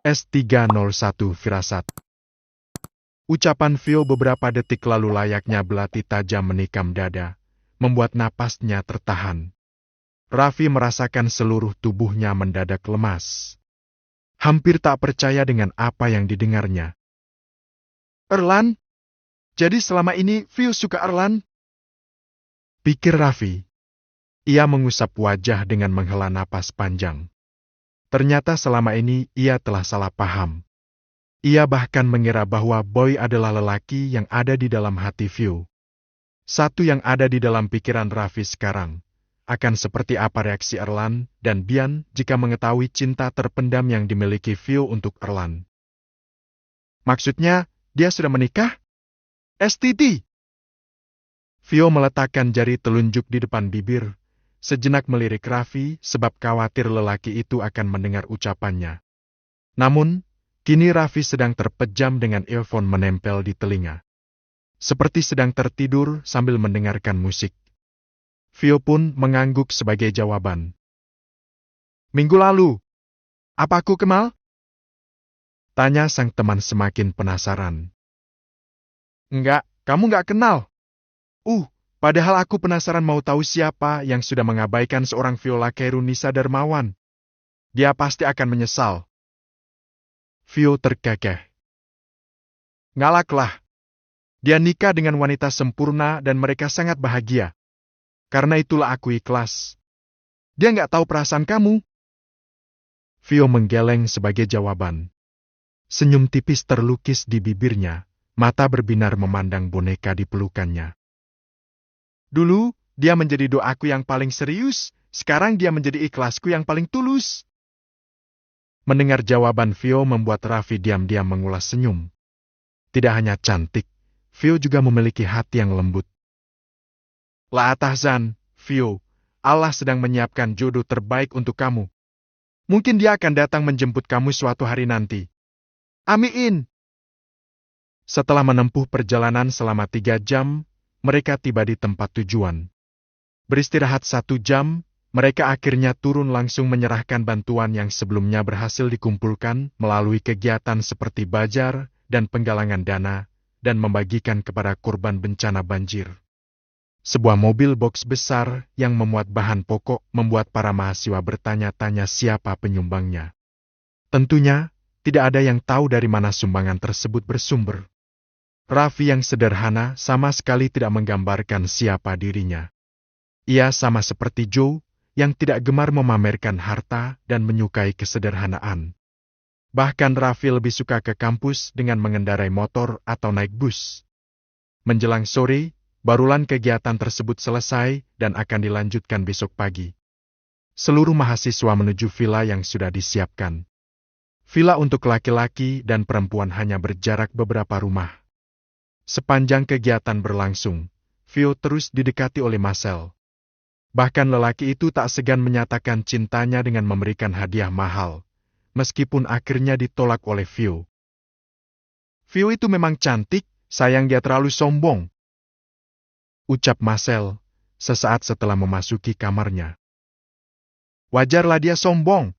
S301 Firasat. Ucapan Vio beberapa detik lalu layaknya belati tajam menikam dada, membuat napasnya tertahan. Raffi merasakan seluruh tubuhnya mendadak lemas. Hampir tak percaya dengan apa yang didengarnya. "Erlan? Jadi selama ini Vio suka Erlan?" pikir Raffi. Ia mengusap wajah dengan menghela napas panjang. Ternyata selama ini ia telah salah paham. Ia bahkan mengira bahwa Boy adalah lelaki yang ada di dalam hati Vio. Satu yang ada di dalam pikiran Raffi sekarang. Akan seperti apa reaksi Erlan dan Bian jika mengetahui cinta terpendam yang dimiliki Vio untuk Erlan. "Maksudnya, dia sudah menikah? STT?" Vio meletakkan jari telunjuk di depan bibir, sejenak melirik Raffi sebab khawatir lelaki itu akan mendengar ucapannya. Namun, kini Raffi sedang terpejam dengan earphone menempel di telinga. Seperti sedang tertidur sambil mendengarkan musik. Vio pun mengangguk sebagai jawaban. "Minggu lalu, apa aku kenal?" tanya sang teman semakin penasaran. "Enggak, kamu enggak kenal. Padahal aku penasaran mau tahu siapa yang sudah mengabaikan seorang Viola Kairunisa Darmawan. Dia pasti akan menyesal." Vio terkekeh. "Ngalaklah. Dia nikah dengan wanita sempurna dan mereka sangat bahagia. Karena itulah aku ikhlas. Dia nggak tahu perasaan kamu." Vio menggeleng sebagai jawaban. Senyum tipis terlukis di bibirnya, mata berbinar memandang boneka di pelukannya. "Dulu, dia menjadi doaku yang paling serius, sekarang dia menjadi ikhlasku yang paling tulus." Mendengar jawaban Vio membuat Raffi diam-diam mengulas senyum. Tidak hanya cantik, Vio juga memiliki hati yang lembut. "La tahzan, Vio. Allah sedang menyiapkan jodoh terbaik untuk kamu. Mungkin dia akan datang menjemput kamu suatu hari nanti. Amin." Setelah menempuh perjalanan selama 3 jam, mereka tiba di tempat tujuan. Beristirahat 1 jam, mereka akhirnya turun langsung menyerahkan bantuan yang sebelumnya berhasil dikumpulkan melalui kegiatan seperti bajar dan penggalangan dana, dan membagikan kepada korban bencana banjir. Sebuah mobil box besar yang memuat bahan pokok membuat para mahasiswa bertanya-tanya siapa penyumbangnya. Tentunya, tidak ada yang tahu dari mana sumbangan tersebut bersumber. Raffi yang sederhana sama sekali tidak menggambarkan siapa dirinya. Ia sama seperti Joe, yang tidak gemar memamerkan harta dan menyukai kesederhanaan. Bahkan Raffi lebih suka ke kampus dengan mengendarai motor atau naik bus. Menjelang sore, barulan kegiatan tersebut selesai dan akan dilanjutkan besok pagi. Seluruh mahasiswa menuju villa yang sudah disiapkan. Villa untuk laki-laki dan perempuan hanya berjarak beberapa rumah. Sepanjang kegiatan berlangsung, Vio terus didekati oleh Marcel. Bahkan lelaki itu tak segan menyatakan cintanya dengan memberikan hadiah mahal, meskipun akhirnya ditolak oleh Vio. "Vio itu memang cantik, sayang dia terlalu sombong," ucap Marcel sesaat setelah memasuki kamarnya. "Wajarlah dia sombong.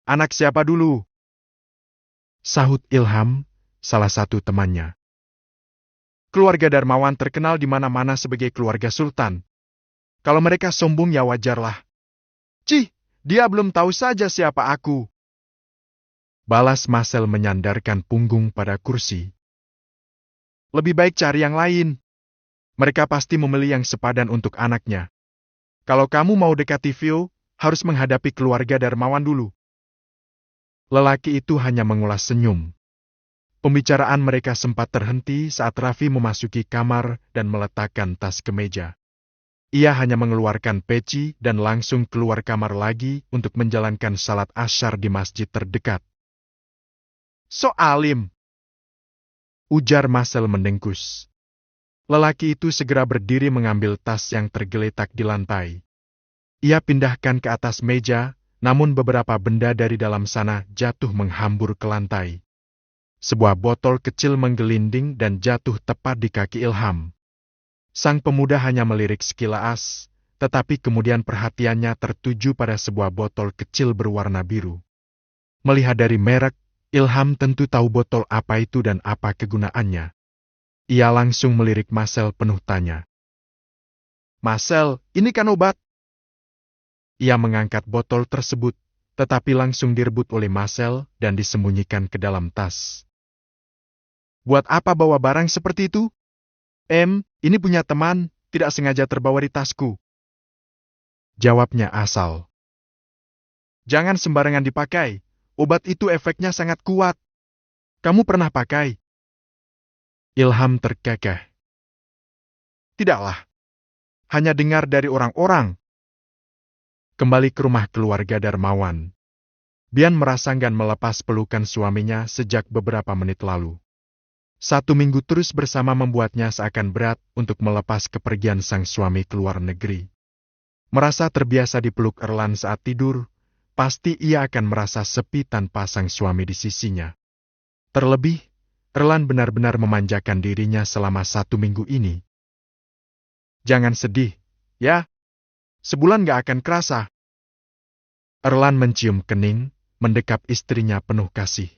Anak siapa dulu?" sahut Ilham, salah satu temannya. "Keluarga Darmawan terkenal di mana-mana sebagai keluarga sultan. Kalau mereka sombong ya wajarlah." "Cih, dia belum tahu saja siapa aku," balas Marcel menyandarkan punggung pada kursi. "Lebih baik cari yang lain. Mereka pasti memilih yang sepadan untuk anaknya. Kalau kamu mau dekati Vio, harus menghadapi keluarga Darmawan dulu." Lelaki itu hanya mengulas senyum. Pembicaraan mereka sempat terhenti saat Raffi memasuki kamar dan meletakkan tas ke meja. Ia hanya mengeluarkan peci dan langsung keluar kamar lagi untuk menjalankan salat asyar di masjid terdekat. "So alim," ujar Marcel mendengkus. Lelaki itu segera berdiri mengambil tas yang tergeletak di lantai. Ia pindahkan ke atas meja, namun beberapa benda dari dalam sana jatuh menghambur ke lantai. Sebuah botol kecil menggelinding dan jatuh tepat di kaki Ilham. Sang pemuda hanya melirik sekilas, tetapi kemudian perhatiannya tertuju pada sebuah botol kecil berwarna biru. Melihat dari merek, Ilham tentu tahu botol apa itu dan apa kegunaannya. Ia langsung melirik Marcel penuh tanya. Marcel, ini kan obat. Ia mengangkat botol tersebut, tetapi langsung direbut oleh Marcel dan disembunyikan ke dalam tas. Buat apa bawa barang seperti itu? Ini punya teman, tidak sengaja terbawa di tasku. Jawabnya Asal. Jangan sembarangan dipakai, obat itu efeknya sangat kuat. Kamu pernah pakai? Ilham terkekeh. Tidaklah. Hanya dengar dari orang-orang. Kembali ke rumah keluarga Darmawan. Bian merasa enggan melepas pelukan suaminya sejak beberapa menit lalu. 1 minggu terus bersama membuatnya seakan berat untuk melepas kepergian sang suami ke luar negeri. Merasa terbiasa dipeluk Erlan saat tidur, pasti ia akan merasa sepi tanpa sang suami di sisinya. Terlebih, Erlan benar-benar memanjakan dirinya selama 1 minggu ini. Jangan sedih, ya. Sebulan gak akan kerasa. Erlan mencium kening, mendekap istrinya penuh kasih.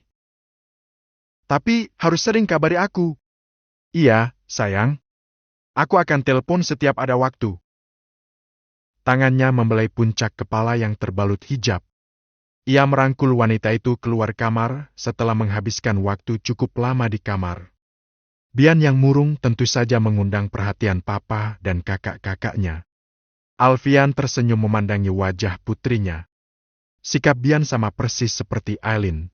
Tapi harus sering kabari aku. Iya, sayang. Aku akan telepon setiap ada waktu. Tangannya membelai puncak kepala yang terbalut hijab. Ia merangkul wanita itu keluar kamar setelah menghabiskan waktu cukup lama di kamar. Bian yang murung tentu saja mengundang perhatian papa dan kakak-kakaknya. Alfian tersenyum memandangi wajah putrinya. Sikap Bian sama persis seperti Aileen.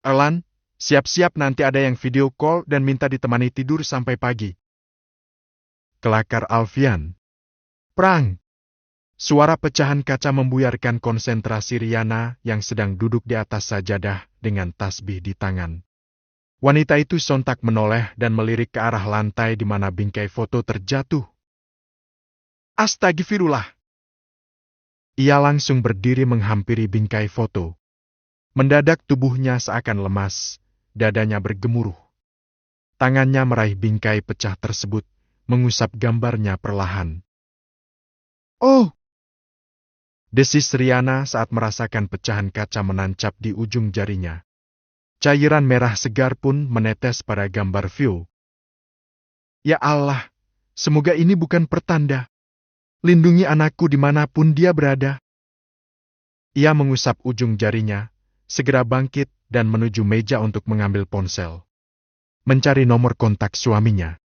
Erlan, siap-siap nanti ada yang video call dan minta ditemani tidur sampai pagi. Kelakar Alfian. Prang! Suara pecahan kaca membuyarkan konsentrasi Riana yang sedang duduk di atas sajadah dengan tasbih di tangan. Wanita itu sontak menoleh dan melirik ke arah lantai di mana bingkai foto terjatuh. Astagfirullah! Ia langsung berdiri menghampiri bingkai foto. Mendadak tubuhnya seakan lemas, dadanya bergemuruh. Tangannya meraih bingkai pecah tersebut, mengusap gambarnya perlahan. Oh! Desis Riana saat merasakan pecahan kaca menancap di ujung jarinya. Cairan merah segar pun menetes pada gambar view. Ya Allah, semoga ini bukan pertanda. Lindungi anakku dimanapun dia berada. Ia mengusap ujung jarinya, segera bangkit dan menuju meja untuk mengambil ponsel. Mencari nomor kontak suaminya.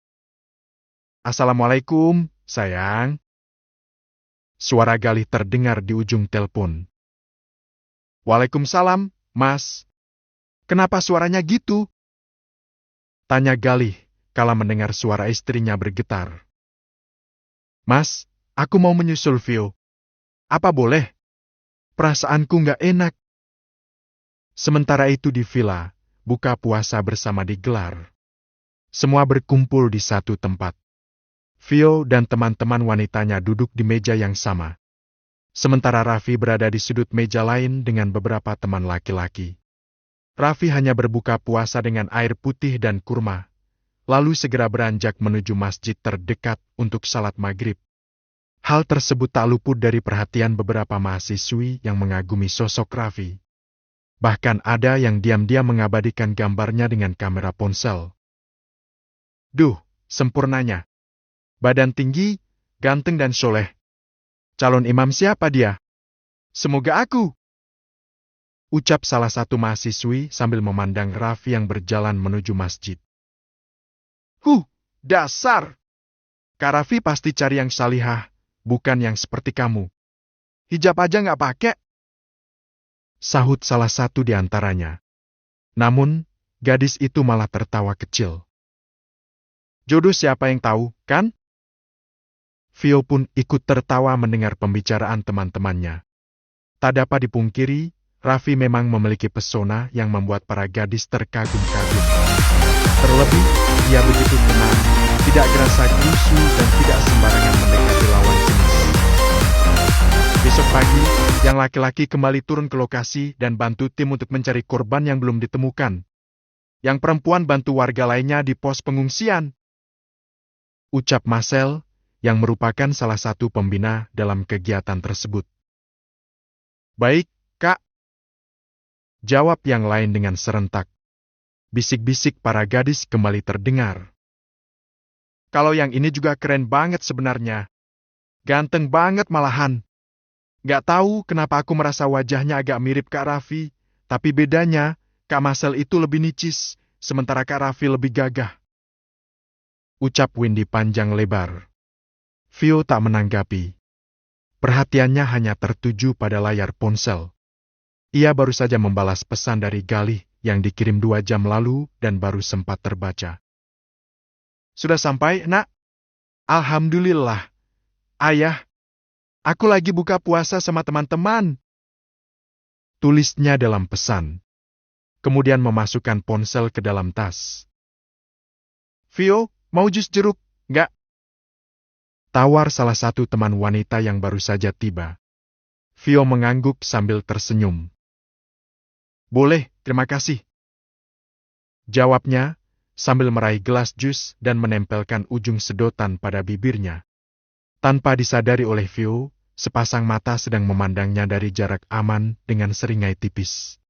Assalamualaikum, sayang. Suara Galih terdengar di ujung telepon. Waalaikumsalam, Mas. Kenapa suaranya gitu? Tanya Galih, kala mendengar suara istrinya bergetar. Mas, aku mau menyusul Vio. Apa boleh? Perasaanku nggak enak. Sementara itu di villa, buka puasa bersama digelar. Semua berkumpul di satu tempat. Vio dan teman-teman wanitanya duduk di meja yang sama. Sementara Raffi berada di sudut meja lain dengan beberapa teman laki-laki. Raffi hanya berbuka puasa dengan air putih dan kurma, lalu segera beranjak menuju masjid terdekat untuk salat maghrib. Hal tersebut tak luput dari perhatian beberapa mahasiswi yang mengagumi sosok Raffi. Bahkan ada yang diam-diam mengabadikan gambarnya dengan kamera ponsel. Duh, sempurnanya. Badan tinggi, ganteng dan soleh. Calon imam siapa dia? Semoga aku. Ucap salah satu mahasiswi sambil memandang Raffi yang berjalan menuju masjid. Dasar! Kak Raffi pasti cari yang salihah, bukan yang seperti kamu. Hijab aja nggak pakai. Sahut salah satu di antaranya. Namun, gadis itu malah tertawa kecil. Jodoh siapa yang tahu, kan? Vio pun ikut tertawa mendengar pembicaraan teman-temannya. Tak dapat dipungkiri, Raffi memang memiliki pesona yang membuat para gadis terkagum-kagum. Terlebih, ia begitu tenang, tidak gerasa gerusu dan tidak sembarangan mendekati lawan jenis. Besok pagi, yang laki-laki kembali turun ke lokasi dan bantu tim untuk mencari korban yang belum ditemukan. Yang perempuan bantu warga lainnya di pos pengungsian. Ucap Marcel, yang merupakan salah satu pembina dalam kegiatan tersebut. Baik, Kak. Jawab yang lain dengan serentak. Bisik-bisik para gadis kembali terdengar. Kalau yang ini juga keren banget sebenarnya. Ganteng banget malahan. Gak tahu kenapa aku merasa wajahnya agak mirip Kak Raffi, tapi bedanya, Kak Marcel itu lebih nicis, sementara Kak Raffi lebih gagah. Ucap Windy panjang lebar. Vio tak menanggapi. Perhatiannya hanya tertuju pada layar ponsel. Ia baru saja membalas pesan dari Galih yang dikirim 2 jam lalu dan baru sempat terbaca. Sudah sampai, Nak? Alhamdulillah. Ayah, aku lagi buka puasa sama teman-teman. Tulisnya dalam pesan. Kemudian memasukkan ponsel ke dalam tas. Vio, mau jus jeruk, nggak? Tawar salah satu teman wanita yang baru saja tiba. Vio mengangguk sambil tersenyum. Boleh, terima kasih. Jawabnya, sambil meraih gelas jus dan menempelkan ujung sedotan pada bibirnya. Tanpa disadari oleh Vio, sepasang mata sedang memandangnya dari jarak aman dengan seringai tipis.